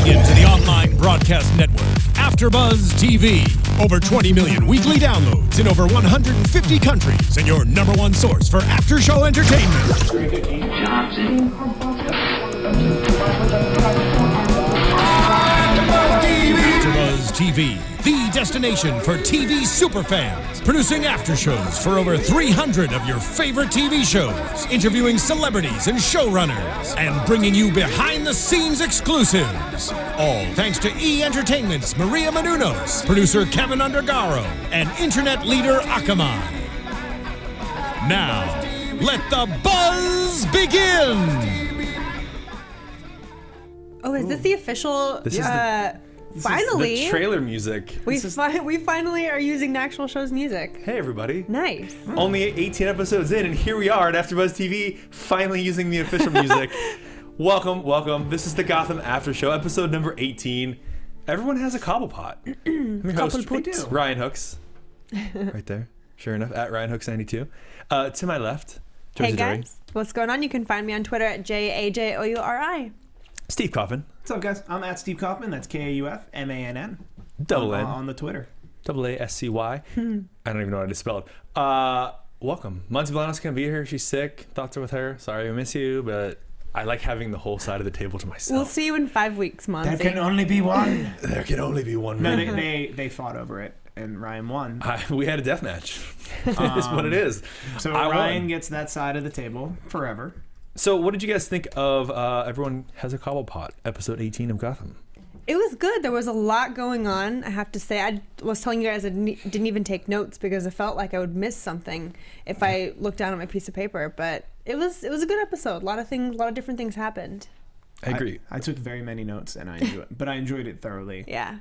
Tuning in to the online broadcast network, AFTERBUZZ TV. Over 20 million weekly downloads in over 150 countries, and your number one source for after-show entertainment. AFTERBUZZ TV, the destination for TV superfans. Producing aftershows for over 300 of your favorite TV shows. Interviewing celebrities and showrunners. And bringing you behind-the-scenes exclusives. All thanks to E! Entertainment's Maria Menounos, producer Kevin Undergaro, and internet leader Akamai. Now, let the buzz begin! Oh, is this the official... This is finally, the trailer music. we finally are using the actual show's music. Hey, everybody. Nice. Only 18 episodes in, and here we are at AfterBuzz TV, finally using the official music. Welcome. This is the Gotham After Show, episode number 18. Everyone has a cobblepot. I'm your host, Ryan Hooks. Right there. Sure enough, at Ryan Hooks 92. To my left, Joyce Hey Ajouri. guys, what's going on? You can find me on Twitter at JAJOURI. Steve Kaufmann. What's up, guys? I'm at Steve Kaufmann. That's KAUFMANN. Double N. On the Twitter. Double ASCY. I don't even know how to spell it. Welcome. Monty Blano's gonna be here. She's sick. Thoughts are with her. Sorry, I miss you, but I like having the whole side of the table to myself. We'll see you in 5 weeks, Monty. There can only be one. There can only be one. No, man. they fought over it, and Ryan won. We had a death match. It's what it is. So I Ryan won. gets that side of the table forever. So what did you guys think of Everyone Has a Cobblepot, episode 18 of Gotham? It was good. There was a lot going on, I have to say. I was telling you guys I didn't even take notes because I felt like I would miss something if I looked down at my piece of paper. But it was a good episode. A lot of different things happened. I agree. I took very many notes, and I enjoyed it, but I enjoyed it thoroughly. Yeah.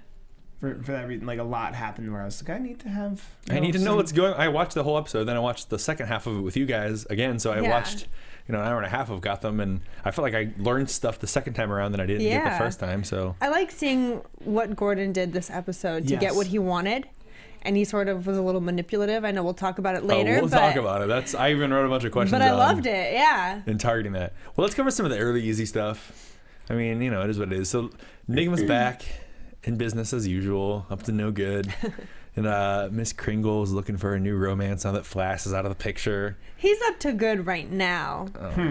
For that reason, like a lot happened where I was like, I need to have. I need to notes know and- what's going on. I watched the whole episode, then I watched the second half of it with you guys again. So I Yeah. watched an hour and a half of Gotham, and I felt like I learned stuff the second time around that I didn't get the first time. So I like seeing what Gordon did this episode to get Yes. what he wanted. And he sort of was a little manipulative. I know we'll talk about it later. we'll talk about it. I even wrote a bunch of questions. But I loved it, yeah. And targeting that. Well, let's cover some of the early easy stuff. I mean, it is what it is. So Nigma's back in business as usual, up to no good. And Miss Kringle is looking for a new romance now that Flash is out of the picture. He's up to good right now.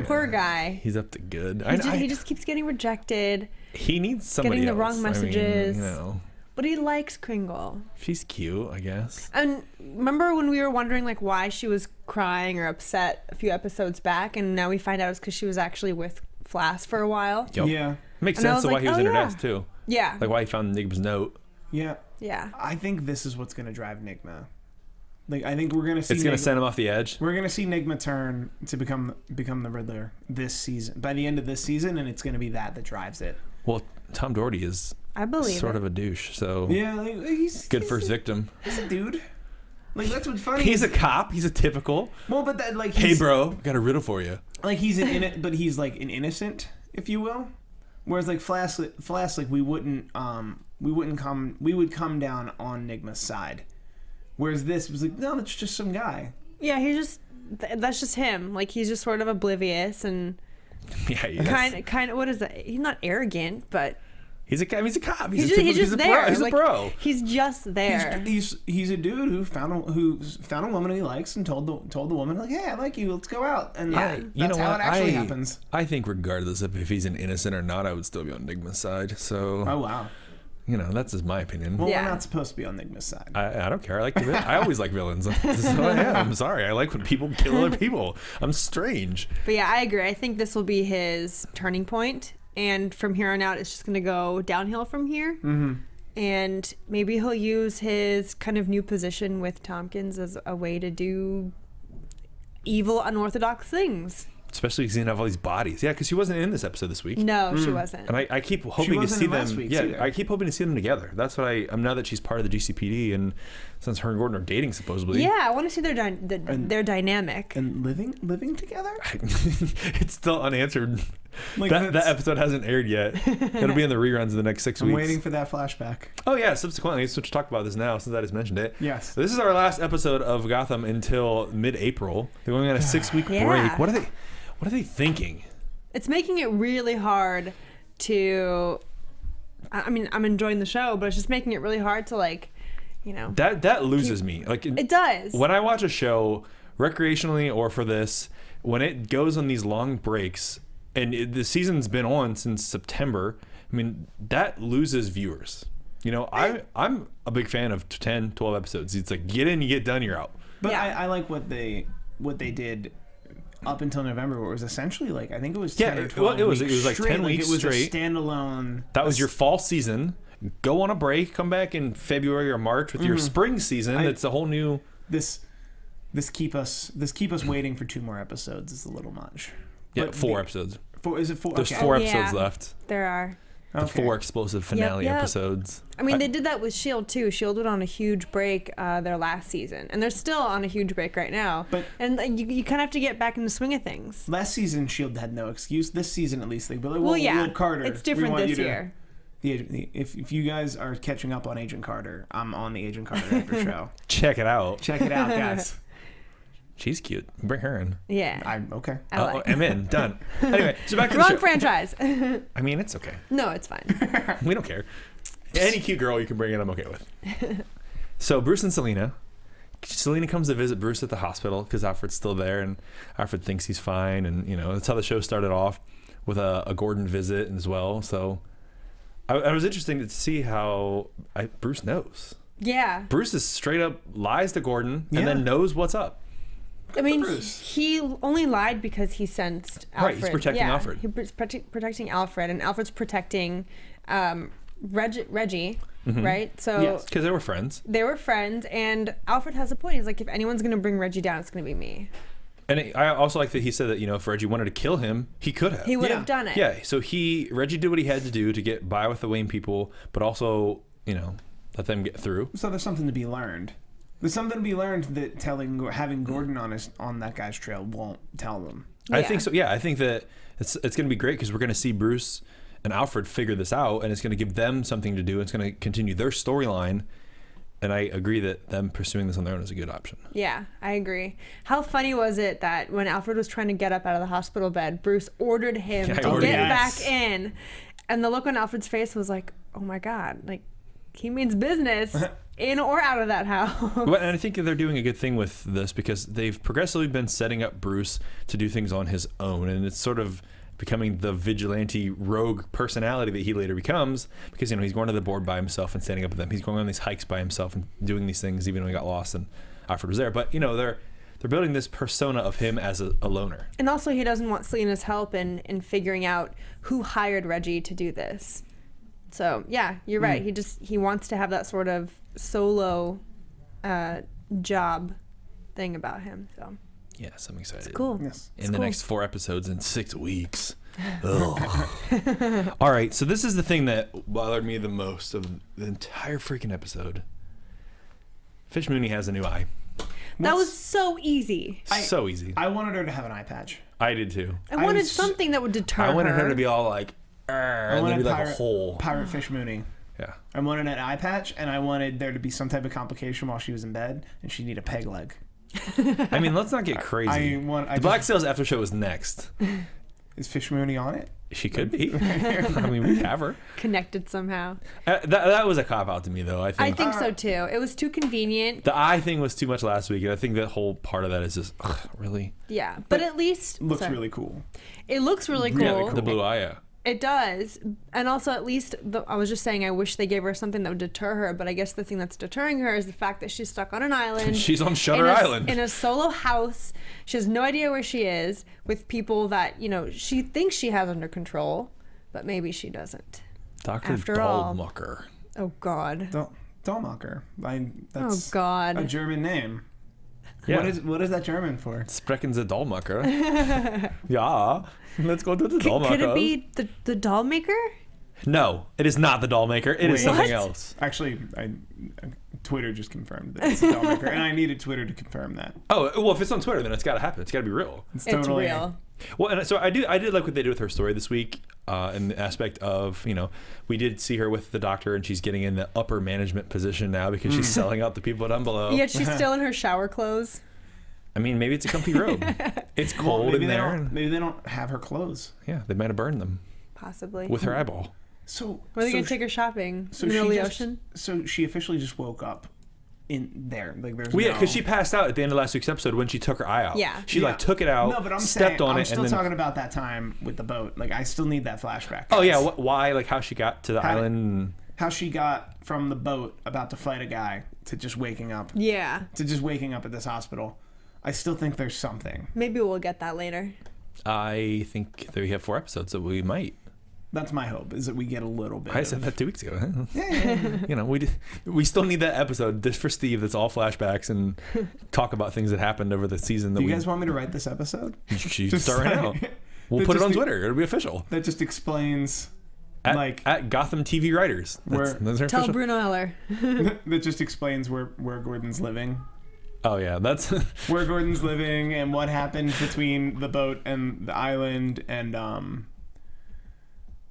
Poor guy. He's up to good. He just keeps getting rejected. He needs somebody getting the else. wrong messages. I mean, But he likes Kringle. she's cute, I guess. And remember when we were wondering like why she was crying or upset a few episodes back, and now we find out it's because she was actually with Flash for a while. Yep. Yeah. Makes And I sense was to why like, he was oh, in her yeah. desk too. Yeah. Like why he found Nigma's note. Yeah. Yeah. I think this is what's gonna drive Nigma. Like I think we're gonna see. It's gonna send him off the edge. We're gonna see Nigma turn to become the Riddler this season. By the end of this season, and it's gonna be that drives it. Well, Tom Doherty is I believe sort it. of a douche, so Yeah, like, he's good first victim. He's a dude. Like that's what's funny. He's a cop. He's a typical. well, but that like Hey, he's, bro, got a riddle for you. like he's but he's like an innocent, if you will. Whereas like Flash, like we would come down on Nigma's side. Whereas this was like, no, that's just some guy. Yeah, that's just him. Like he's just sort of oblivious and Yeah, he is. kind of what is that? He's not arrogant, but He's a cop. He's a cop. he's typical- just a there. Bro. He's Like, a bro. He's just there. He's a dude who found a woman he likes and told the woman like, hey, I like you, let's go out. And Yeah. that's how it actually happens. I think regardless of if he's an innocent or not, I would still be on Nigma's side. So Oh wow. that's just my opinion. Well, Yeah. we're not supposed to be on Nigma's side. I don't care. I like I always like villains. This is who I am. I'm sorry. I like when people kill other people. I'm strange. But yeah, I agree. I think this will be his turning point, and from here on out, it's just going to go downhill from here. Mm-hmm. And maybe he'll use his kind of new position with Tompkins as a way to do evil, unorthodox things. Especially because he didn't have all these bodies. Yeah, because she wasn't in this episode this week. No, she wasn't. And I keep hoping to wasn't see in them. last week's Yeah, either. I keep hoping to see them together. That's what I'm now that she's part of the GCPD, and since her and Gordon are dating supposedly. Yeah, I want to see their dynamic. And living together? It's still unanswered. Like that that's- episode hasn't aired yet. It'll be in the reruns in the next 6 I'm weeks. waiting for that flashback. Oh yeah, subsequently, so to talk about this now since I just mentioned it. Yes. This is our last episode of Gotham until mid-April. They're going on a 6-week Yeah. break. What are they thinking? It's making it really hard to I mean, I'm enjoying the show, but it's just making it really hard to like, you know. That loses me. Like It does. when I watch a show recreationally or for this, when it goes on these long breaks and the season's been on since September, I mean, that loses viewers. You know, I'm a big fan of 10, 12 episodes. It's like, get in, you get done, you're out. But Yeah. I like what they did up until November, where it was essentially like, I think it was 10 or 12 it was weeks like straight. 10 weeks it was straight. a standalone. That was your fall season. Go on a break, come back in February or March with your spring season. It's a whole new. This keep us waiting for 2 more episodes is a little much. Yeah, But 4 episodes. Is it 4? There's Okay. 4 Yeah. episodes left. There are. The 4 explosive finale Yep. episodes. I mean, they did that with S.H.I.E.L.D. too. S.H.I.E.L.D. went on a huge break their last season. And they're still on a huge break right now. And you kind of have to get back in the swing of things. Last season, S.H.I.E.L.D. had no excuse. This season, at least, they like, Well, yeah. Carter. It's we different want this you to- year. If you guys are catching up on Agent Carter, I'm on the Agent Carter after show. Check it out. Check it out, guys. She's cute. Bring her in. Yeah. I'm okay. I like. I'm in. Done. Anyway, so back to the Wrong show. franchise. I mean, it's okay. No, it's fine. We don't care. Any cute girl you can bring in, I'm okay with. So Bruce and Selena comes to visit Bruce at the hospital because Alfred's still there, and Alfred thinks he's fine, and you know that's how the show started off with a Gordon visit as well. So I was interesting to see how Bruce knows. Yeah. Bruce is straight up lies to Gordon and Yeah. then knows what's up. I mean, Bruce. he only lied because he sensed Alfred. Right, he's protecting yeah, Alfred. He's protecting Alfred, and Alfred's protecting Reggie, right? So Yes. Because they were friends. they were friends, and Alfred has a point. He's like, if anyone's going to bring Reggie down, it's going to be me. And I also like that he said that, you know, if Reggie wanted to kill him, he could have. He would Yeah. have done it. Yeah, so Reggie did what he had to do to get by with the Wayne people, but also, you know, let them get through. So there's something to be learned. There's something to be learned that having Gordon on that guy's trail won't tell them. I think so. Yeah, I think that it's going to be great because we're going to see Bruce and Alfred figure this out, and it's going to give them something to do. It's going to continue their storyline, and I agree that them pursuing this on their own is a good option. Yeah, I agree. How funny was it that when Alfred was trying to get up out of the hospital bed, Bruce ordered him Yeah, to ordered get him. back in, and the look on Alfred's face was like, "Oh my God!" Like he means business, in or out of that house. Well, and I think they're doing a good thing with this because they've progressively been setting up Bruce to do things on his own, and it's sort of becoming the vigilante rogue personality that he later becomes because, you know, he's going to the board by himself and standing up with them. He's going on these hikes by himself and doing these things even though he got lost and Alfred was there. But, you know, they're building this persona of him as a loner. And also, he doesn't want Selena's help in figuring out who hired Reggie to do this. So yeah, you're right. He wants to have that sort of solo job thing about him. So Yes, I'm excited. cool. Yes. In the next 4 episodes in 6 weeks. Ugh. All right, so this is the thing that bothered me the most of the entire freaking episode. Fish Mooney has a new eye. That was so easy. So easy. I wanted her to have an eye patch. I did too. I wanted was- something that would deter I wanted her her to be all like, and then be like a hole. Pirate Fish Mooney. Yeah. I wanted an eye patch, and I wanted there to be some type of complication while she was in bed, and she'd need a peg leg. I mean, let's not get crazy. I The Black Sails after show is next. Is Fish Mooney on it? She could be. I mean, we have her. connected somehow. That was a cop out to me, though. I think, I think so too. It was too convenient. the eye thing was too much last week, and I think that whole part of that is just really. Yeah, but at least Looks sorry. really cool. It looks really cool. Yeah, the blue eye. Yeah. It does, and also at least I was just saying I wish they gave her something that would deter her. But I guess the thing that's deterring her is the fact that she's stuck on an island. She's on Shutter in Island. in a solo house. She has no idea where she is with people that she thinks she has under control, but maybe she doesn't. Dr. After all. Dahlmucker. Oh God. Dollmacher. Oh That's a God. German name. Yeah. What is that German for? Sprechen Sie Dahlmucker. Yeah. Let's go to the Dahlmucker. Could it be the doll maker? No, it is not the Dollmaker. It is Wait. something What? else. Actually, Twitter just confirmed that it's a Dollmaker, and I needed Twitter to confirm that. Oh, well, if it's on Twitter, then it's got to happen. It's got to be real. It's totally real. Well, and so I did like what they did with her story this week, in the aspect of, we did see her with the doctor, and she's getting in the upper management position now because she's selling out the people down below. Yet she's still in her shower clothes. I mean, maybe it's a comfy robe. It's cold maybe in there. maybe they don't have her clothes. Yeah, they might have burned them Possibly. with her eyeball. So Where are they so gonna take her shopping? So in the middle of she the just, ocean? So she officially just woke up in there. Like there's Well, yeah, no... because she passed out at the end of last week's episode when she took her eye out. Yeah. She like took it out, No, but I'm stepped saying, on I'm it, still and then. talking about that time with the boat. Like I still need that flashback. Oh yeah, guys. why? Like how she got to the island? How she got from the boat about to fight a guy to just waking up. Yeah. To just waking up at this hospital. I still think there's something. Maybe we'll get that later. I think that we have 4 episodes that we might. That's my hope, is that we get a little bit. I said that 2 weeks ago. Yeah. You know, we still need that episode just for Steve. That's all flashbacks and talk about things that happened over the season. That Do you guys want me to write this episode? She Just start right now. We'll That put it just on be- Twitter. It'll be official. That just explains, At Gotham TV writers. That's our Tell official. Bruno Heller. that just explains where Gordon's living. Oh yeah, that's Where Gordon's living and what happened between the boat and the island and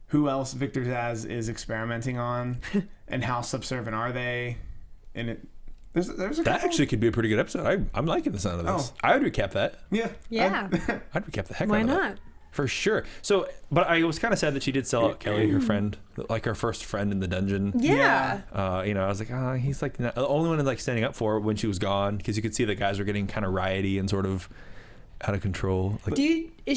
who else Victor Zsasz is experimenting on and how subservient are they, and there's a that couple- actually could be a pretty good episode. I'm liking the sound of this. Oh. I would recap that. yeah Yeah. I'd recap the heck Why out of that. not? For sure. So, but I was kind of sad that she did sell out Kelly, her friend, like her first friend in the dungeon. Yeah. You know, I was like, he's like the only one like standing up for her when she was gone, because you could see the guys were getting kind of rioty and sort of out of control. Like, Is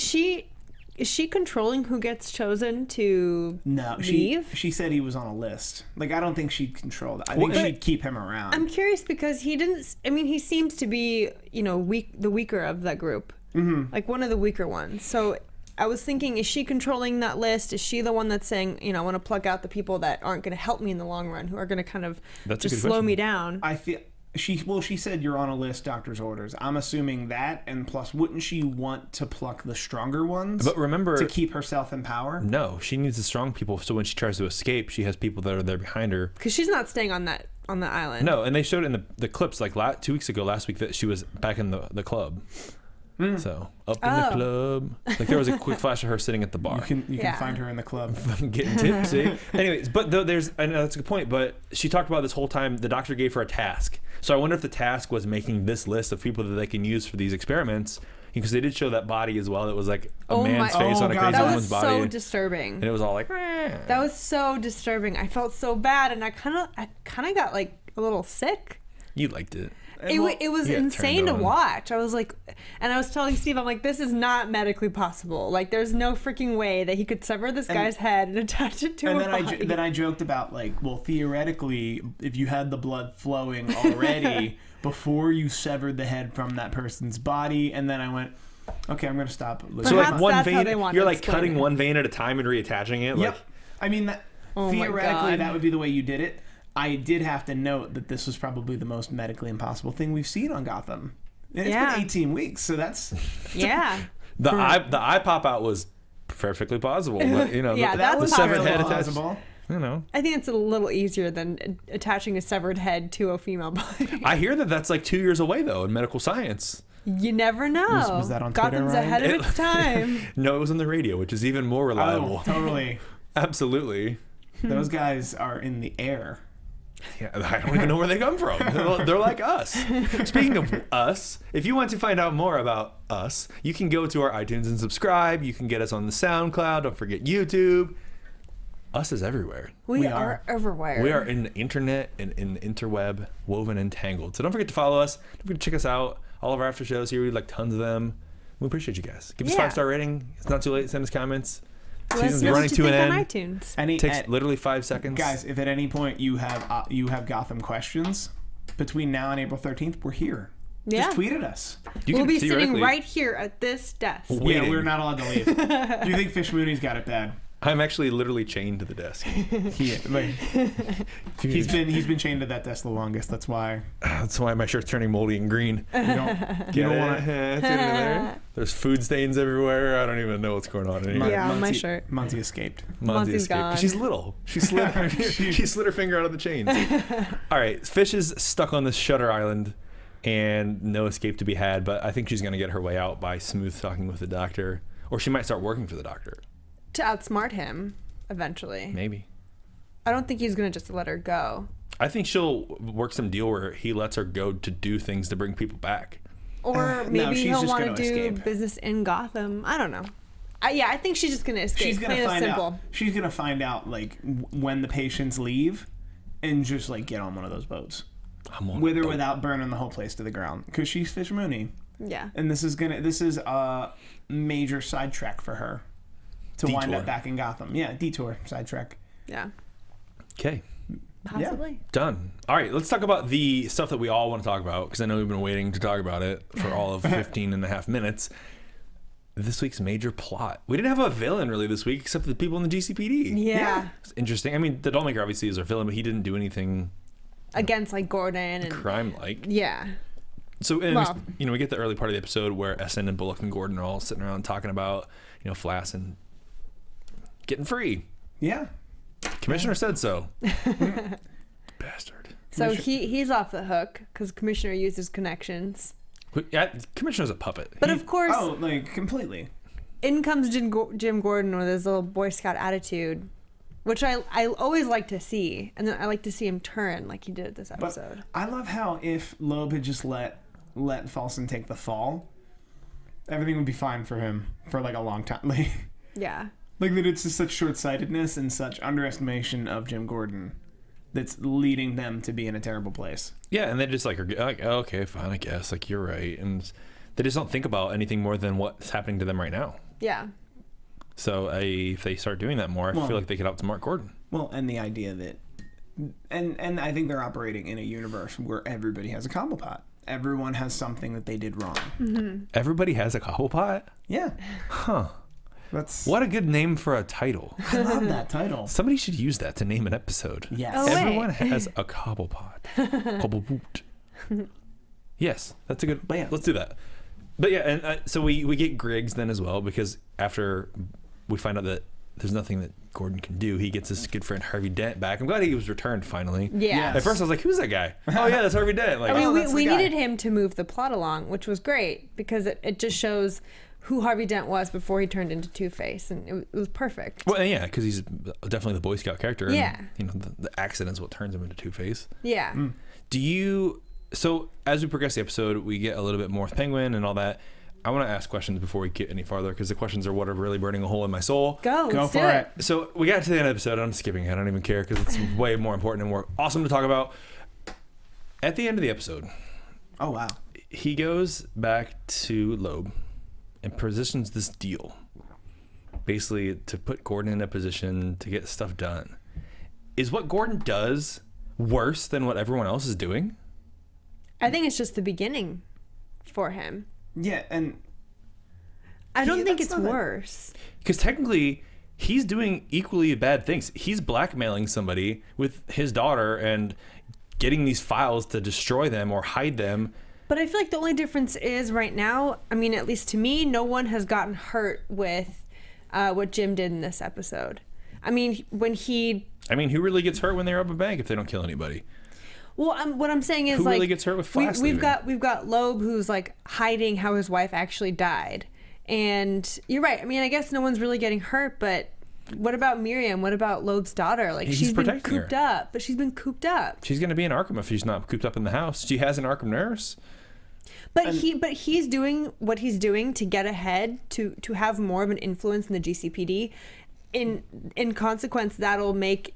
she controlling who gets chosen to No, leave? she said he was on a list. Like I don't think she'd control that. I Well, think but- she'd keep him around. I'm curious because he didn't. I mean, he seems to be, the weaker of that group, like one of the weaker ones. So I was thinking, is she controlling that list? Is she the one that's saying, I want to plug out the people that aren't going to help me in the long run, who are going to kind of That's a just good slow question. me down? I feel she said you're on a list, doctor's orders. I'm assuming that, and plus, wouldn't she want to pluck the stronger ones? But remember, to keep herself in power. no, she needs the strong people. So when she tries to escape, she has people that are there behind her. Because she's not staying on the island. No, and they showed in the clips like 2 weeks ago, last week, that she was back in the club. So up in the club, like there was a quick flash of her sitting at the bar. You Yeah. can find her in the club. Getting tipsy. Anyways, but I know that's a good point, but she talked about this whole time, the doctor gave her a task. So I wonder if the task was making this list of people that they can use for these experiments, because they did show that body as well. It was like a man's face on a God, crazy That woman's was body. so disturbing. And it was all like, That was so disturbing. I felt so bad, and I kind of got like a little sick. you liked it. It was yeah, insane turned to on. watch. I was like, and I was telling Steve, I'm like, this is not medically possible. Like, there's no freaking way that he could sever this guy's head and attach it to And a then body. then I joked about like, well, theoretically, if you had the blood flowing already before you severed the head from that person's body, and then I went, okay, I'm gonna stop. So Perhaps like one that's how vein, they want you're to like explain cutting it. one vein at a time and reattaching it. Yep. Like, I mean, that, Oh my theoretically, God. that would be the way you did it. I did have to note that this was probably the most medically impossible thing we've seen on Gotham. And it's Yeah. been 18 weeks, so that's yeah. the eye pop out was perfectly plausible. But, Yeah, the, that's the severed possible. head attached. plausible. I think it's a little easier than attaching a severed head to a female body. I hear that that's like 2 years away though in medical science. You never know. Was that on Twitter, Gotham's Ryan? ahead of its time. No, it was on the radio, which is even more reliable. Oh, totally. Absolutely. Those guys are in the air. Yeah, I don't even know where they come from. They're like us. Speaking of us, if you want to find out more about us, you can go to our iTunes and subscribe. You can get us on the SoundCloud. Don't forget YouTube. Us is everywhere. We are. are everywhere. We are in the internet and in the interweb, woven and tangled. So don't forget to follow us. Don't forget to check us out. All of our after shows here, we like tons of them. We appreciate you guys. Give us a Yeah. 5-star rating. It's not too late. Send us comments. Let us Season's know running what you to an think on end. iTunes. Takes literally 5 seconds. Guys, if at any point you have Gotham questions between now and April 13th, we're here. Yeah. Just tweet at us. You We'll can be sitting theoretically- right here at this desk. Waiting. Yeah, we're not allowed to leave. Do you think Fish Mooney's got it bad? I'm actually literally chained to the desk. He's been chained to that desk the longest. That's why. That's why my shirt's turning moldy and green. You don't want to. there. There's food stains everywhere. I don't even know what's going on anymore. Yeah, on my shirt. Monty escaped. Monty's escaped. gone. She's little. She slid. she slid her finger out of the chains. All right, Fish is stuck on this Shutter Island, and no escape to be had. But I think she's gonna get her way out by smooth talking with the doctor, or she might start working for the doctor. To outsmart him, eventually. Maybe. I don't think he's going to just let her go. I think she'll work some deal where he lets her go to do things to bring people back. Or no, maybe she's he'll just want to gonna do escape. business in Gotham. I don't know. I think she's just gonna escape. She's gonna Plain and find simple. out. She's gonna find out like when the patients leave, and just like get on one of those boats, with or without burning the whole place to the ground, because she's Fish Mooney. Yeah. And this is a major sidetrack for her to wind up back in Gotham. Yeah, detour sidetrack. Yeah. Okay. Possibly. Done. All right, let's talk about the stuff that we all want to talk about, because I know we've been waiting to talk about it for all of 15 and a half minutes. This week's major plot. We didn't have a villain really this week, except for the people in the GCPD. Yeah. It's interesting. I mean, the Dollmaker obviously is our villain, but he didn't do anything Against like Gordon and crime-like. Yeah. So, we get the early part of the episode where SN and Bullock and Gordon are all sitting around talking about, Flass and getting free. Yeah. Commissioner said so. Bastard. So he's off the hook because Commissioner used his connections. Yeah, Commissioner's a puppet. But of course, completely. in comes Jim Gordon with his little Boy Scout attitude, which I always like to see, and then I like to see him turn like he did this episode. But I love how if Loeb had just let Falson take the fall, everything would be fine for him for like a long time. Yeah. Like that, it's just such short-sightedness and such underestimation of Jim Gordon that's leading them to be in a terrible place. Yeah, and they just are like, oh, okay, fine, I guess. Like, you're right. And they just don't think about anything more than what's happening to them right now. Yeah. So if they start doing that more, I feel like they could outsmart Gordon. Well, and the idea that... And I think they're operating in a universe where everybody has a Cobblepot. Everyone has something that they did wrong. Mm-hmm. Everybody has a Cobblepot? Yeah. Huh. What a good name for a title. I love that title. Somebody should use that to name an episode. Yes. Oh, Everyone has a Cobblepot. Cobblepot. Yes, that's a good... Bam. Let's do that. But yeah, and so we get Griggs then as well, because after we find out that there's nothing that Gordon can do, he gets his good friend Harvey Dent back. I'm glad he was returned finally. Yeah. At first I was like, who's that guy? Oh yeah, that's Harvey Dent. Like, I mean, we guy. needed him to move the plot along, which was great because it just shows who Harvey Dent was before he turned into Two-Face, and it was perfect. Well, yeah, because he's definitely the Boy Scout character. And, Yeah. The accident's what turns him into Two-Face. Yeah. So as we progress the episode, we get a little bit more with Penguin and all that. I want to ask questions before we get any farther, because the questions are what are really burning a hole in my soul. Go for do it. So we got to the end of the episode, and I'm skipping it. I don't even care, because it's way more important and more awesome to talk about. At the end of the episode, Oh, wow. he goes back to Loeb and positions this deal, basically to put Gordon in a position to get stuff done. Is what Gordon does worse than what everyone else is doing? I think it's just the beginning for him. Yeah, and... I don't think that's it's not worse. Because technically, he's doing equally bad things. He's blackmailing somebody with his daughter and getting these files to destroy them or hide them. But I feel like the only difference is right now, I mean, at least to me, no one has gotten hurt with what Jim did in this episode. I mean, who really gets hurt when they rob a bank if they don't kill anybody? Well, what I'm saying is, Who like, really gets hurt with Flash we've leaving? got Loeb who's like hiding how his wife actually died, and you're right. I mean, I guess no one's really getting hurt, but what about Miriam? What about Loeb's daughter? Like, she's been cooped up, but she's been cooped up. She's gonna be in Arkham if she's not cooped up in the house. She has an Arkham nurse. But he's doing what he's doing to get ahead, to have more of an influence in the GCPD. In consequence, that'll make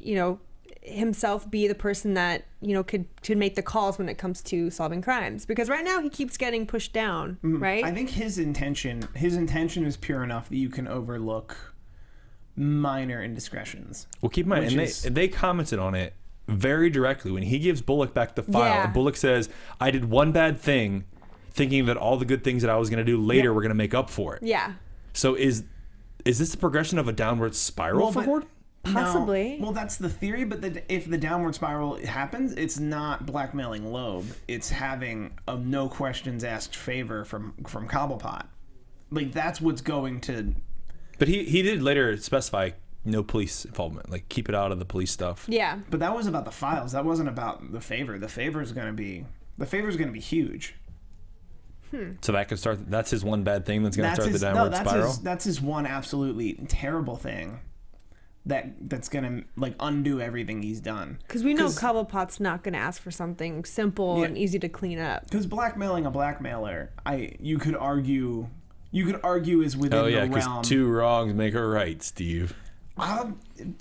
himself be the person that could make the calls when it comes to solving crimes, because right now he keeps getting pushed down. Right. I think his intention is pure enough that you can overlook minor indiscretions. Well, keep in mind, and they commented on it very directly when he gives Bullock back the file. Yeah. And Bullock says, "I did one bad thing, thinking that all the good things that I was going to do later were going to make up for it." Yeah. So is this the progression of a downward spiral for Gordon? Possibly. No. Well, that's the theory, but if the downward spiral happens, it's not blackmailing Loeb. It's having a no questions asked favor from Cobblepot. Like, that's what's going to... But he did later specify no police involvement, like keep it out of the police stuff. Yeah. But that was about the files. That wasn't about the favor. The favor's going to be huge. So that could start. That's his one bad thing that's going to start the downward spiral. That's his one absolutely terrible thing. That's gonna like undo everything he's done. Because we know Cobblepot's not going to ask for something simple and easy to clean up. Because blackmailing a blackmailer, you could argue you could argue is within Oh yeah, the because realm. two wrongs make a right, Steve.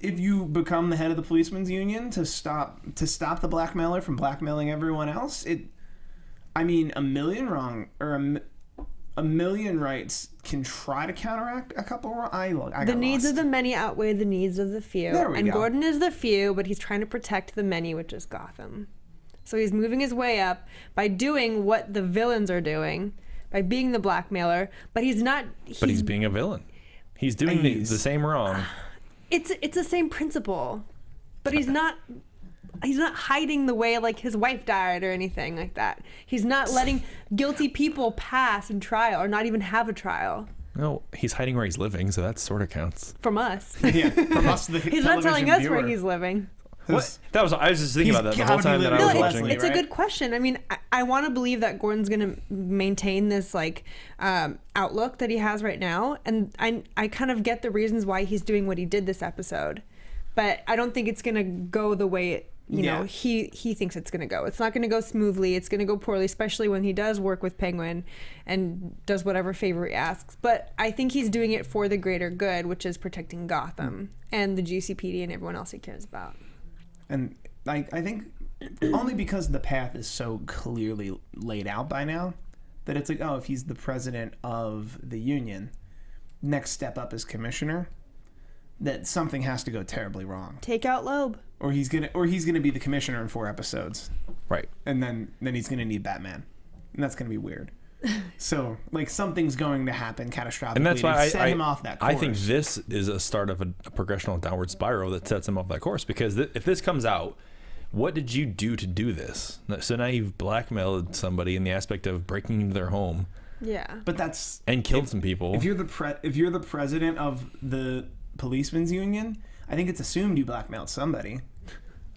If you become the head of the policeman's union to stop the blackmailer from blackmailing everyone else, a million wrong or a million rights can try to counteract a couple wrong. The needs of the many outweigh the needs of the few. There we and go. Gordon is the few, but he's trying to protect the many, which is Gotham. So he's moving his way up by doing what the villains are doing, by being the blackmailer, but he's not. But he's being a villain. He's doing the same wrong. It's the same principle, but he's not hiding the way like his wife died or anything like that. He's not letting guilty people pass in trial or not even have a trial. No, he's hiding where he's living, so that sort of counts. From us. Yeah, from us, the He's not telling us viewer. where he's living. What? I was just thinking He's about that the gotta whole be time that I living was with watching. Leslie, It's right? a good question. I mean, I want to believe that Gordon's going to maintain this like outlook that he has right now, and I kind of get the reasons why he's doing what he did this episode, but I don't think it's going to go the way you know he thinks it's going to go. It's not going to go smoothly. It's going to go poorly, especially when he does work with Penguin and does whatever favor he asks. But I think he's doing it for the greater good, which is protecting Gotham and the GCPD and everyone else he cares about. And I think only because the path is so clearly laid out by now that it's like, oh, if he's the president of the union, next step up is commissioner, that something has to go terribly wrong. Take out Loeb. Or he's gonna be the commissioner in 4 episodes. Right. And then he's gonna need Batman. And that's gonna be weird. So like something's going to happen catastrophically And that's why to set him off that course. I think this is a start of a progressional downward spiral that sets him off that course. Because if this comes out, what did you do to do this? So now you've blackmailed somebody in the aspect of breaking into their home. Yeah. But that's And killed some people. if you're the president of the policemen's union, I think it's assumed you blackmailed somebody.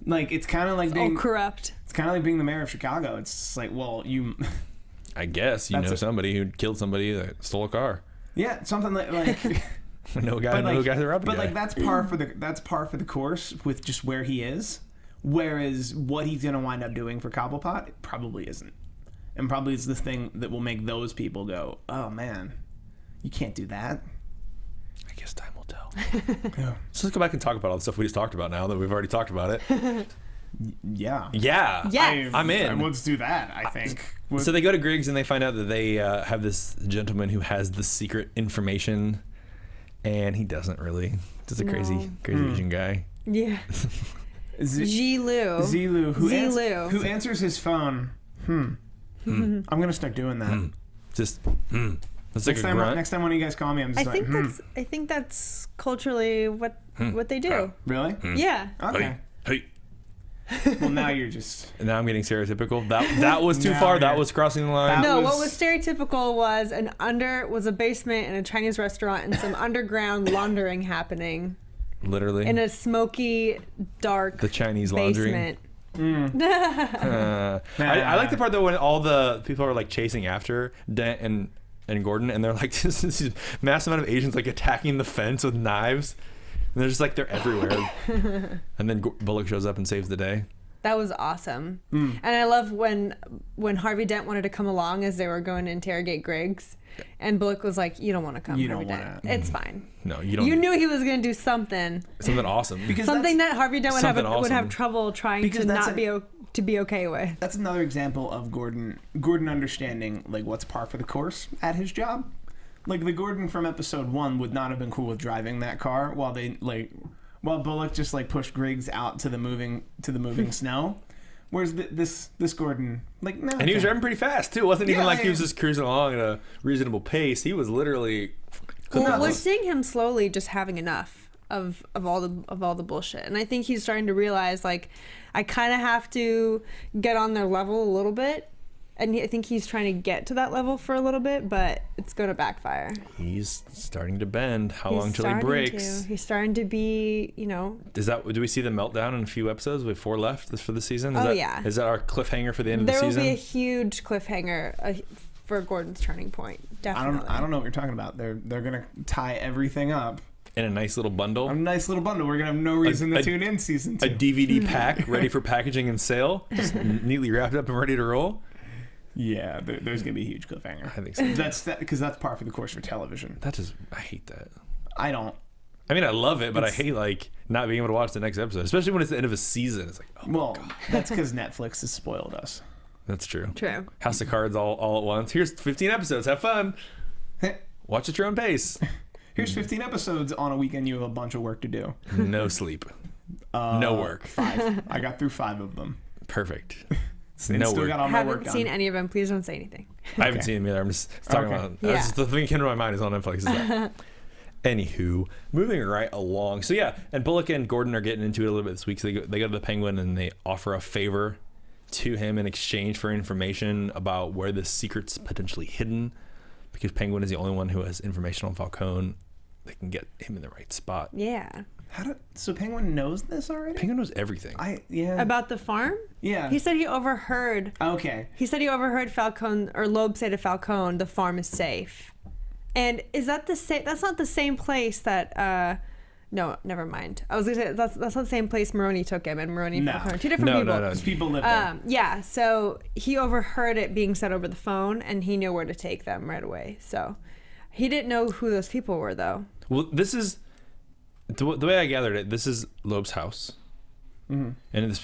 Like it's kind of like being corrupt. It's kind of like being the mayor of Chicago. It's just like, well, you. I guess you know somebody who killed somebody that stole a car. Yeah, something like no guy that robbed a But guy. like that's par for the course with just where he is. Whereas what he's gonna wind up doing for Cobblepot, it probably isn't, and probably is the thing that will make those people go, "Oh man, you can't do that." I guess time will tell. Yeah. So let's go back and talk about all the stuff we just talked about now that we've already talked about it. Yeah. Yeah. Yes. I'm in. Let's do that. I think. So they go to Griggs and they find out that they have this gentleman who has the secret information, and he doesn't really. Just a crazy Asian guy. Yeah. Zilu. Zilu, Zilu. who answers his phone. I'm gonna start doing that. Just That's like a grunt. Next time one of you guys call me, I'm just I think that's culturally what they do. Really? Yeah. Okay. Hey. Well, now you're just. And now I'm getting stereotypical. That was too Now far. you're- That was crossing the line. No, what was stereotypical was a basement in a Chinese restaurant and some underground laundering happening Literally. in a smoky, dark The Chinese laundry. basement. I like the part though when all the people are like chasing after Dent and Gordon, and they're like this massive amount of Asians like attacking the fence with knives, and they're just like they're everywhere. And then Bullock shows up and saves the day. That was awesome. And I love when Harvey Dent wanted to come along as they were going to interrogate Griggs, and Bullock was like, "You don't want to come, You Harvey don't Dent. wanna." It's fine." No, you don't. You knew he was going to do something awesome. Because something that Harvey Dent would have awesome. trouble trying Because to that's not be okay with. That's another example of Gordon understanding like what's par for the course at his job. Like the Gordon from episode 1 would not have been cool with driving that car while Bullock just like pushed Griggs out to the moving snow. Whereas this Gordon, like, no. And he was driving pretty fast too. It wasn't even Yeah, like he was just cruising along at a reasonable pace. He was literally. Well, we're seeing him slowly just having enough of all the bullshit, and I think he's starting to realize like I kind of have to get on their level a little bit, and I think he's trying to get to that level for a little bit, but it's going to backfire. He's starting to bend. How long He's till he starting breaks? to. He's starting to be, Do we see the meltdown in a few episodes? We have 4 left for the season. Yeah. Is that our cliffhanger for the end of the There will season? be a huge cliffhanger for Gordon's turning point. Definitely. I don't know what you're talking about. They're gonna tie everything up. In a nice little bundle. A nice little bundle. We're gonna have no reason to tune in season 2. A DVD pack ready for packaging and sale, just neatly wrapped up and ready to roll. Yeah, there's gonna be a huge cliffhanger. I think so. That's because that's par for the course for television. I hate that. I don't. I mean, I love it, but I hate like not being able to watch the next episode, especially when it's the end of a season. It's like, oh Well, my God. that's because Netflix has spoiled us. That's true. True. House of Cards all at once. Here's 15 episodes. Have fun. Watch at your own pace. Here's 15 episodes on a weekend. You have a bunch of work to do. No sleep. No work. 5. I got through 5 of them. Work. Got all my work Haven't done. seen any of them. Please don't say anything. I haven't seen them either. I'm just talking Okay. about. Yeah. That's the thing that came to my mind is on Netflix. Is that. Anywho, moving right along. So yeah, and Bullock and Gordon are getting into it a little bit this week. So they go to the Penguin and they offer a favor to him in exchange for information about where the secret's potentially hidden, because Penguin is the only one who has information on Falcone. They can get him in the right spot. Yeah. So Penguin knows this already? Penguin knows everything. About the farm? Yeah. He said he overheard. Okay. He said he overheard Falcone or Loeb say to Falcone, "The farm is safe." And is that the same? That's not the same place that. No, never mind. I was gonna say that's not the same place Maroni took him, and Maroni and No. Falcone are 2 different people. No. Because people live there. Yeah. So he overheard it being said over the phone, and he knew where to take them right away. So he didn't know who those people were, though. Well, this is the way I gathered it. This is Loeb's house, and it's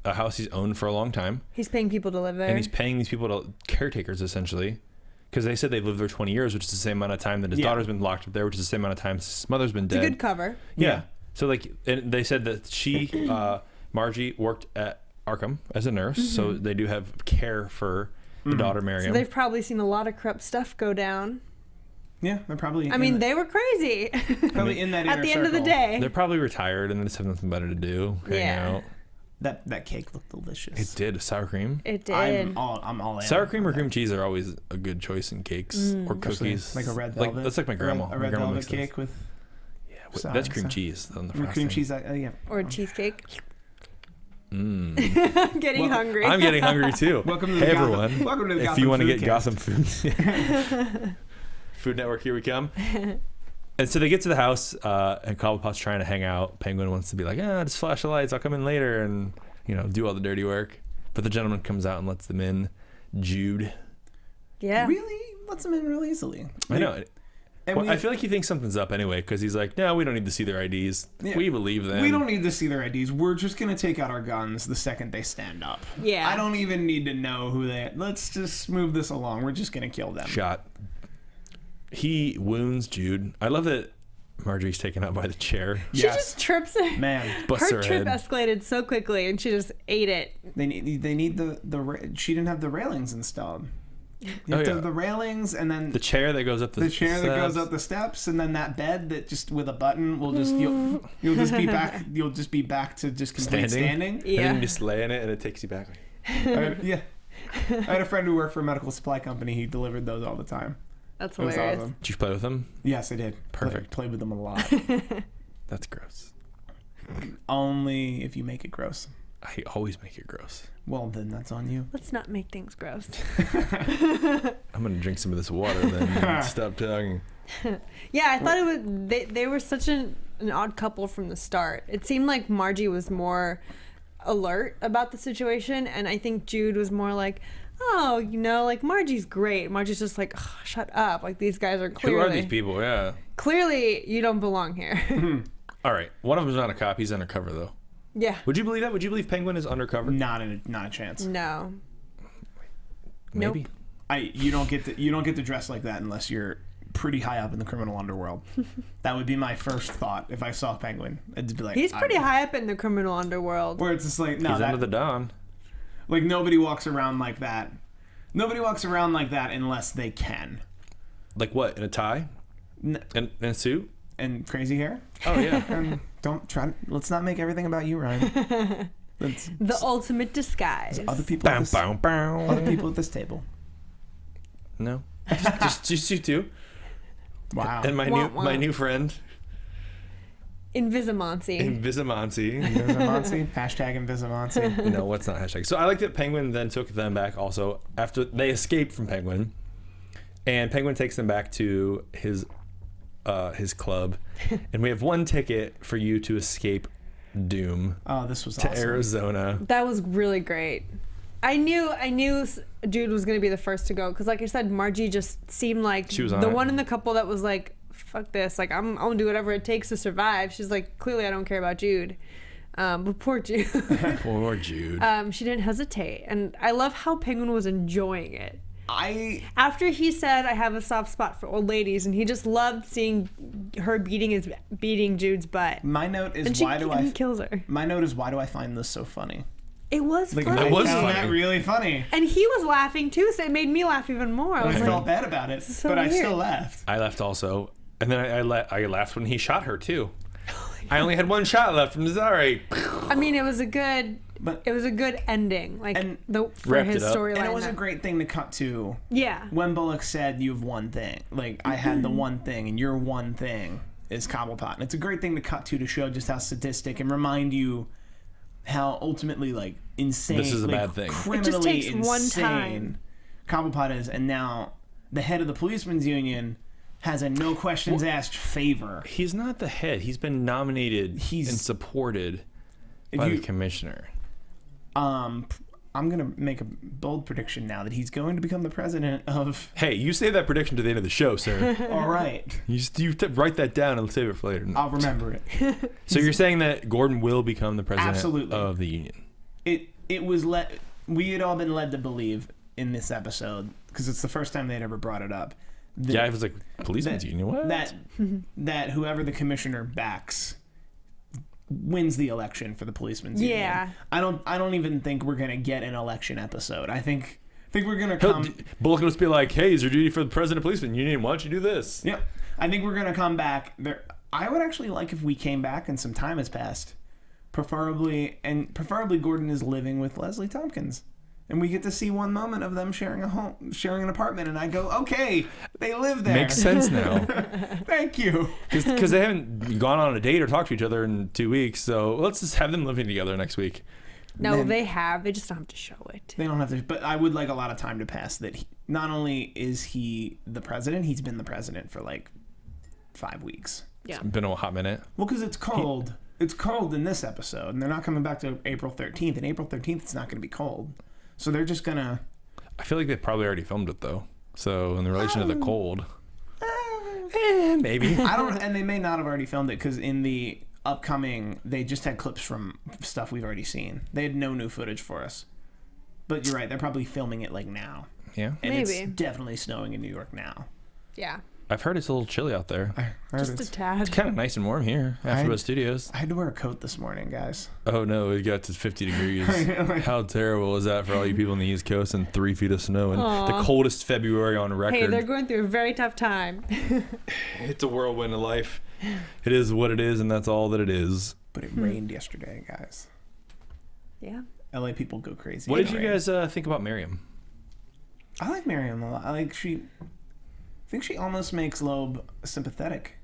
a house he's owned for a long time, He's paying people to live there. and he's paying these people to caretakers essentially, because they said they've lived there 20 years, which is the same amount of time that his daughter's been locked up there, which is the same amount of time his mother's been it's dead. a good cover. Yeah. So like, and they said that she, Margie, worked at Arkham as a nurse, so they do have care for the daughter So Miriam. they've probably seen a lot of corrupt stuff go down. Yeah, they're probably. I mean, they were crazy. probably in that At inner the end of the circle. day. They're probably retired and they just have nothing better to do. Hang Yeah. out. That cake looked delicious. It did. Sour cream. It did. I'm all in. Sour cream or cream cheese are always a good choice in cakes or cookies. Like a red velvet. That's like my grandma. A My red grandma velvet makes those. cake with Yeah, that's cream cheese on the frosting. cream cheese. Yeah. Or cheesecake. Mm. Getting hungry. I'm getting hungry too. Welcome to hey the Gotham- everyone. welcome to the if Gotham you want to Food get Gotham Food, Food Network, here we come. And so they get to the house, and Cobblepot's trying to hang out. Penguin wants to be like, just flash the lights. I'll come in later and do all the dirty work. But the gentleman comes out and lets them in. Jude. Yeah. Really lets them in real easily. I know. And Well, I feel like he thinks something's up anyway, because he's like, no, we don't need to see their IDs. Yeah. We believe them. we don't need to see their IDs. We're just gonna take out our guns the second they stand up. Yeah. I don't even need to know who they. Let's just move this along. We're just gonna kill them. Shot. He wounds Jude. I love that Marjorie's taken out by the chair. She just trips it. Man, Busts Her her trip head. escalated so quickly, and she just ate it. they need the. She didn't have the railings installed. You have to have the railings, and then The chair that goes up the chair that goes steps. up the steps, and then that bed that just with a button will just you'll just be back. You'll just be back to just complete standing. And Yeah. then you just lay in it and it takes you back. Yeah. I had a friend who worked for a medical supply company. He delivered those all the time. That's It was hilarious. awesome. Did you play with them? Yes, I did. Perfect. Played with them a lot. That's gross. Only if you make it gross. I always make it gross. Well, then that's on you. Let's not make things gross. I'm going to drink some of this water then stop talking. Yeah, I thought it was. They were such an odd couple from the start. It seemed like Margie was more alert about the situation, and I think Jude was more like, oh, like Margie's great. Margie's just like, oh, shut up. Like these guys are Who are these clearly people? Yeah. clearly you don't belong here. All right. One of them's not a cop. He's undercover, though. Yeah. Would you believe that? Would you believe Penguin is undercover? Not a chance. No. Maybe. Nope. You don't get to dress like that unless you're pretty high up in the criminal underworld. That would be my first thought if I saw Penguin. It'd be like He's pretty high up in the criminal underworld. Where it's just like no, He's under the dawn. like nobody walks around like that. Nobody walks around like that unless they can. Like what? In a tie? N- In a suit? and crazy hair. Oh, yeah. And don't try. Let's not make everything about you, Ryan. Let's, The ultimate disguise. other people. At Bow, this, bow, bow. other people at this table. No. Just you two. Wow. And my Wah, new wah. my new friend, Invisimoncy. Invisimoncy. Invisimoncy. Hashtag Invisimoncy. No, what's not hashtag? So I like that Penguin then took them back also after they escaped from Penguin. And Penguin takes them back to his club. And we have one ticket for you to escape doom Oh, this was to awesome. Arizona. That was really great. I knew Jude was gonna be the first to go because, like I said, Margie just seemed like She was on the it. one in the couple that was like, "Fuck this! Like I'm gonna do whatever it takes to survive." She's like, "Clearly, I don't care about Jude." But poor Jude. Poor Jude. She didn't hesitate, and I love how Penguin was enjoying it. I After he said, "I have a soft spot for old ladies," and he just loved seeing her beating Jude's butt. my note is And he kills her. My note is why do I find this so funny? It was Like, funny. I It was found funny. that really funny. And he was laughing too, so it made me laugh even more. I was I like, felt bad about it, so but I weird. still laughed. I left also, and then I laughed when he shot her too. I only had one shot left from Zari. I mean, it was a good ending, like And for wrapped his it up. storyline. And it was a great thing to cut to Yeah. when Bullock said, "You have one thing." Like, I had the one thing, and your one thing is Cobblepot. And it's a great thing to cut to show just how sadistic and remind you how ultimately, like, insane. This is a like, bad thing. Criminally It just takes insane one time. Cobblepot is, and now the head of the policemen's union has a no questions asked favor. He's not the head. He's been nominated and supported by the commissioner. I'm gonna make a bold prediction now that he's going to become the president of. Hey, you save that prediction to the end of the show, sir. All right, Write that down and save it for later. I'll remember it. So you're saying that Gordon will become the president Absolutely. of the union? It was we had all been led to believe in this episode because it's the first time they'd ever brought it up. Yeah, I was like, policeman's union, what? That whoever the commissioner backs wins the election for the policeman's union. Yeah. I don't even think we're gonna get an election episode. I think we're gonna come. Bullock will just be like, hey, it's your duty for the president of policeman union. Why don't you do this? Yep. I think we're gonna come back. I would actually like if we came back and some time has passed. Preferably Gordon is living with Leslie Tompkins. And we get to see one moment of them sharing an apartment, and I go, okay, they live there. Makes sense now. Thank you. Because they haven't gone on a date or talked to each other in 2 weeks, so let's just have them living together next week. No, Then- they have. They just don't have to show it. They don't have to, but I would like a lot of time to pass that not only is he the president, he's been the president for like 5 weeks. Yeah. It's been a hot minute. Well, because it's cold. It's cold in this episode, and they're not coming back to April 13th. And April 13th, it's not going to be cold. So they're just going to... I feel like they probably already filmed it, though. So in the relation to the cold... maybe. I don't... And they may not have already filmed it, because in the upcoming... They just had clips from stuff we've already seen. They had no new footage for us. But you're right, they're probably filming it, like, now. Yeah. And Maybe. it's definitely snowing in New York now. Yeah. I've heard it's a little chilly out there. Just a tad. Kind of nice and warm here. AFTERBUZZ Studios. I had to wear a coat this morning, guys. Oh no, it got to 50 degrees. How terrible is that for all you people on the East Coast and 3 feet of snow and the coldest February on record? Hey, they're going through a very tough time. It's a whirlwind of life. It is what it is, and that's all that it is. But it rained yesterday, guys. Yeah. LA people go crazy. What did It you rained. guys think about Miriam? I like Miriam a lot. I think she almost makes Loeb sympathetic.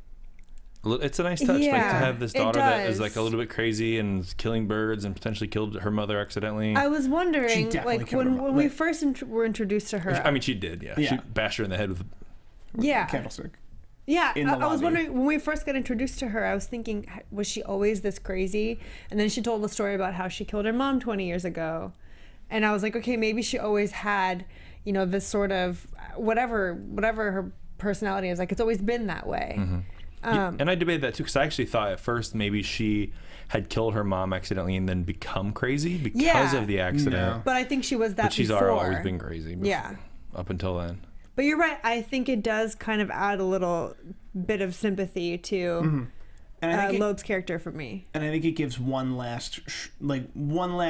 It's a nice touch, like to Yeah, have this it daughter that is does. like a little bit crazy and killing birds and potentially killed her mother accidentally. I was She wondering, definitely like, killed her when mom. we Like- first were introduced to her. I mean, she did, yeah. Yeah. She bashed her in the head with. Yeah. Candlestick. Yeah, in the I was lobby. wondering when we first got introduced to her. I was thinking, was she always this crazy? And then she told the story about how she killed her mom 20 years ago, and I was like, okay, maybe she always had, this sort of whatever her personality is. Like, it's always been that way. And I debated that too, because I actually thought at first maybe she had killed her mom accidentally and then become crazy because Yeah. of the accident. No. But I think she was that But she's before. always been crazy. Yeah. Up until then. But you're right. I think it does kind of add a little bit of sympathy to And I think Loeb's character for me. and I think it gives one last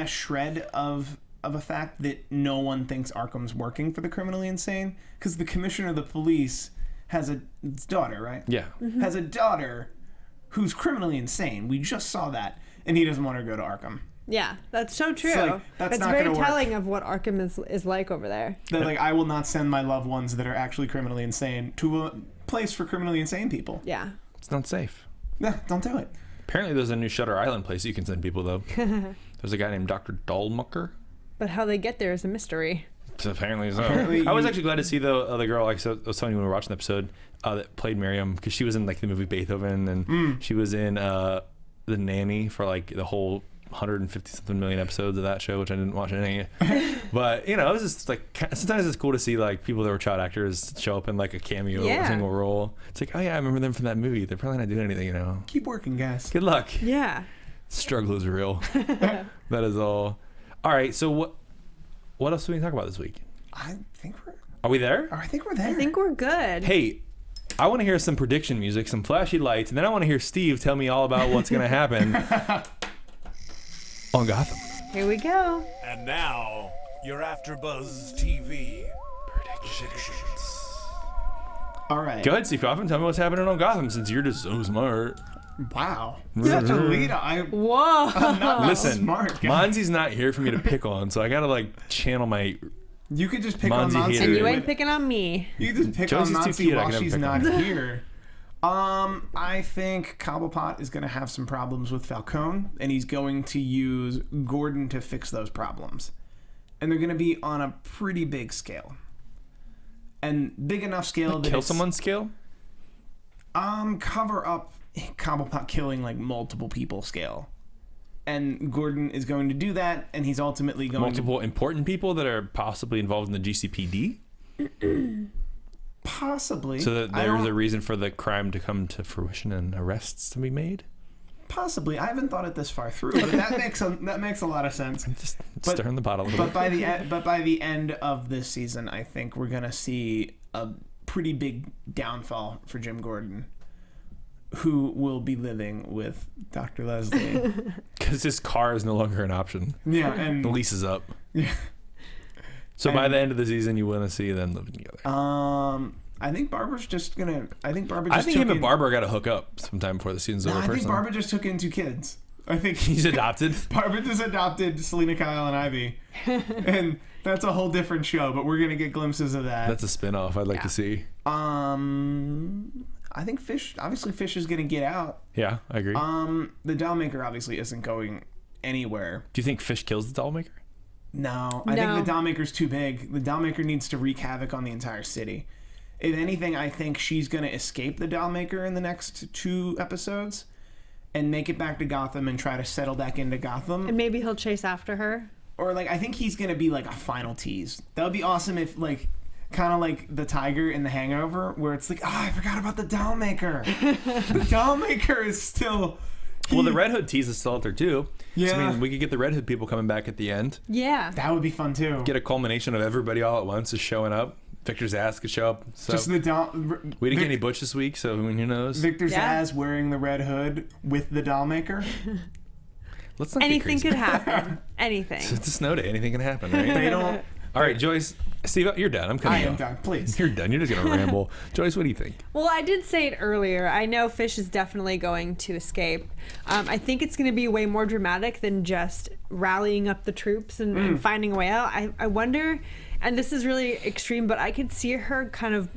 shred of a fact that no one thinks Arkham's working for the criminally insane, because the commissioner of the police has a daughter, right? Yeah. Has a daughter who's criminally insane. We just saw that, and he doesn't want her to go to Arkham. Yeah, that's so true. like, that's not very gonna work. telling of what Arkham is like over there. They're like, I will not send my loved ones that are actually criminally insane to a place for criminally insane people. Yeah. It's not safe. Yeah, don't do it. Apparently there's a new Shutter Island place you can send people, though. There's a guy named Dr. Dahlmucker. But how they get there is a mystery. Apparently so. Apparently I was you- actually glad to see the girl, like I was telling you when we were watching the episode, that played Miriam, because she was in like the movie Beethoven, and she was in The Nanny for like the whole 150 something million episodes of that show, which I didn't watch any. But it was just like, sometimes it's cool to see like people that were child actors show up in like a cameo, a single role. It's like, oh yeah, I remember them from that movie. They're probably not doing anything, Keep working, guys. Good luck. Yeah. Struggle is real. That is all. All right, so what else do we talk about this week? I think we're. Are we there? I think we're there. I think we're good. Hey, I want to hear some prediction music, some flashy lights, and then I want to hear Steve tell me all about what's going to happen on Gotham. Here we go. And now, your AFTERBUZZ TV predictions. All right. Go ahead, Steve Kaufmann. Tell me what's happening on Gotham since you're just so smart. Wow. Such a lead. Whoa. I'm not Listen, smart. Monzi's not here for me to pick on, so I got to like channel my... You could just pick Monzi on Monzi. hater. And you ain't picking on me. You could just pick Josie's on too Monzi cute, I while can never she's pick not on here. I think Cobblepot is going to have some problems with Falcone, and he's going to use Gordon to fix those problems. And they're going to be on a pretty big scale. And big enough scale that Kill someone scale? cover up Cobblepot killing like multiple people scale. And Gordon is going to do that, and he's ultimately going Multiple important people that are possibly involved in the GCPD? possibly. So that I there's don't- a reason for the crime to come to fruition and arrests to be made? Possibly. I haven't thought it this far through, but that makes a lot of sense. I'm just But- stirring the pot a little But bit. by the end of this season, I think we're gonna see a pretty big downfall for Jim Gordon, who will be living with Dr. Leslie. Because his car is no longer an option. Yeah, and The lease is up. yeah. So by the end of the season, you want to see them living together. I think Barbara's just gonna. I think Barbara. I Just think took him and in- Barbara got to hook up sometime before the season's No, over. I think Personally, Barbara just took in 2 kids. I think he's adopted. Barbara just adopted Selena Kyle and Ivy, and that's a whole different show. But we're gonna get glimpses of that. That's a spin-off I'd like to see. I think Fish. Obviously, Fish is gonna get out. Yeah, I agree. The Dollmaker obviously isn't going anywhere. Do you think Fish kills the Dollmaker? No, I think the Dollmaker's too big. The Dollmaker needs to wreak havoc on the entire city. If anything, I think she's going to escape the Dollmaker in the next 2 episodes and make it back to Gotham and try to settle back into Gotham. And maybe he'll chase after her. Or, like, I think he's going to be, like, a final tease. That would be awesome if, like, kind of like the tiger in The Hangover, where it's like, I forgot about the Dollmaker. The Dollmaker is still... Well, the Red Hood tease is still out there, too. Yeah. So, I mean, we could get the Red Hood people coming back at the end. Yeah. That would be fun, too. Get a culmination of everybody all at once is showing up. Victor Zsasz could show up. So Just the we didn't get any Butch this week, so who knows? Victor Yeah. Zsasz wearing the Red Hood with the Dollmaker. Let's not Anything get could crazy. happen. Anything. It's a snow day. Anything can happen, right? They don't... All right, Joyce. Steve, you're done. I'm I cutting you am off. done, please. You're done. You're just going to ramble. Joyce, what do you think? Well, I did say it earlier. I know Fish is definitely going to escape. I think it's going to be way more dramatic than just rallying up the troops and finding a way out. I wonder, and this is really extreme, but I could see her kind of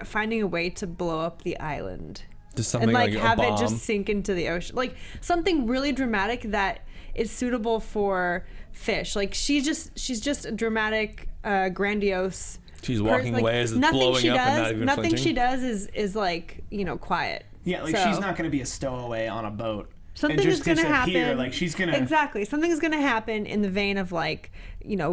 finding a way to blow up the island. Just something And like a have bomb. it just sink into the ocean. Like something really dramatic that is suitable for Fish. Like she's just a dramatic, grandiose. She's walking like, away as it's nothing blowing she up does, and not even nothing flinching. she does is like, quiet. Yeah, like So, she's not going to be a stowaway on a boat. something and is just going to disappear. happen. Like she's going to... Exactly. Something is going to happen in the vein of like,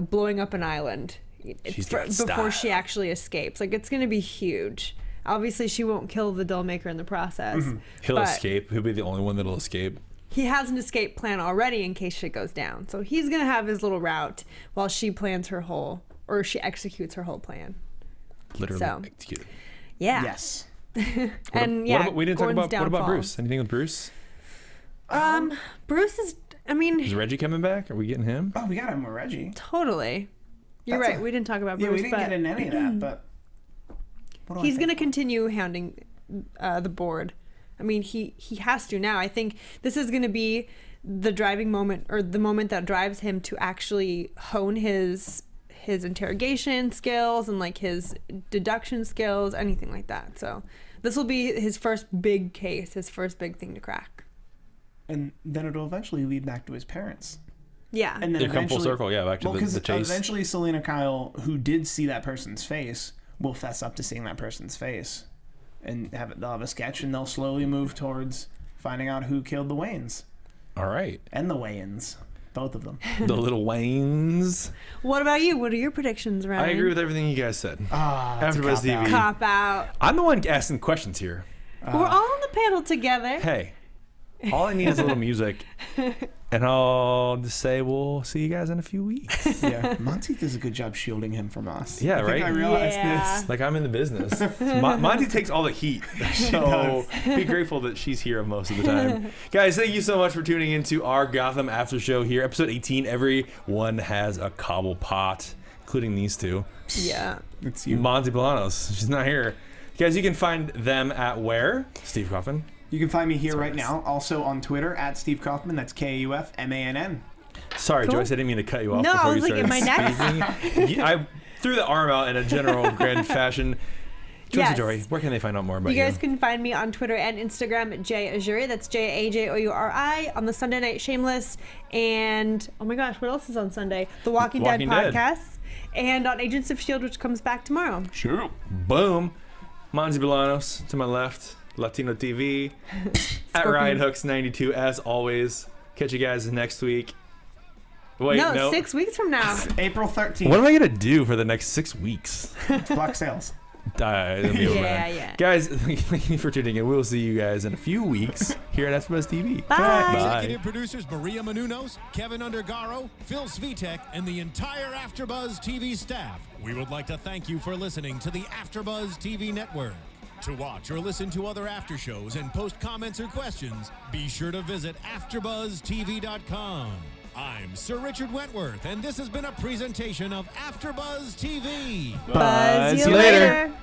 blowing up an island She's got before style. she actually escapes. Like it's going to be huge. Obviously, she won't kill the Dollmaker in the process. He'll but escape. He'll be the only one that'll escape. He has an escape plan already in case shit goes down. So he's going to have his little route while she plans her whole, or she executes her whole plan. Literally So. executed. Yeah. Yes. And What about, we didn't Gordon's talk about, what about downfall. Bruce? Anything with Bruce? Bruce is, Is Reggie coming back? Are we getting him? Oh, we got him with Reggie. totally. You're That's right. a- We didn't talk about Yeah, Bruce, we didn't but get into any of that, but... what do I he's think? going to continue hounding the board. I mean, he has to now. I think this is going to be the driving moment, or the moment that drives him to actually hone his interrogation skills and like his deduction skills, anything like that. So this will be his first big case, his first big thing to crack. And then it'll eventually lead back to his parents. Yeah. And then They come full eventually- circle, yeah, back to Well, the because chase. eventually Selena Kyle, who did see that person's face, will fess up to seeing that person's face. And they'll have a sketch, and they'll slowly move towards finding out who killed the Waynes. All right. And the Wayans. Both of them. The Little Waynes. What about you? What are your predictions, Ryan? I agree with everything you guys said. That's a AfterBuzz TV. Cop out. I'm the one asking questions here. We're all on the panel together. Hey, all I need is a little music, and I'll just say we'll see you guys in a few weeks. Yeah, Monty does a good job shielding him from us. Yeah, I think right? I realized Yeah. this. Like I'm in the business. Monty takes all the heat, so be grateful that she's here most of the time. Guys, thank you so much for tuning into our Gotham After Show here, episode 18. Everyone has a cobble pot, including these two. Yeah. It's you. Monty Bolanos, she's not here. Guys, you can find them at where? Steve Kaufmann. You can find me here right now, also on Twitter at Steve Kaufmann. That's Kaufmann. Sorry, Cool. Joyce, I didn't mean to cut you off No, before I was you like, started am I next? speaking. I threw the arm out in a general grand fashion. Joyce Yes. Ajouri, where can they find out more about You you? guys can find me on Twitter and Instagram at Ajouri. That's Jajouri on the Sunday Night Shameless. And, oh my gosh, what else is on Sunday? The Walking Dead podcast. And on Agents of S.H.I.E.L.D., which comes back tomorrow. Sure. Boom. Monty Bolanos to my left. Latino TV. At Ryan Hooks 92 as always. Catch you guys next week. Wait, no. 6 weeks from now. April 13th. What am I going to do for the next 6 weeks? Block sales. It'll be over Yeah, then. yeah. Guys, thank you for tuning in. We'll see you guys in a few weeks here at AFTERBUZZ TV. Bye. Executive producers Maria Menounos, Kevin Undergaro, Phil Svitek, and the entire AfterBuzz TV staff. We would like to thank you for listening to the AfterBuzz TV network. To watch or listen to other after shows and post comments or questions, be sure to visit AfterBuzzTV.com. I'm Sir Richard Wentworth, and this has been a presentation of AfterBuzz TV. Buzz See you you later. later.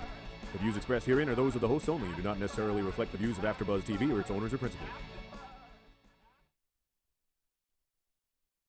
The views expressed herein are those of the hosts only and do not necessarily reflect the views of AfterBuzz TV or its owners or principals.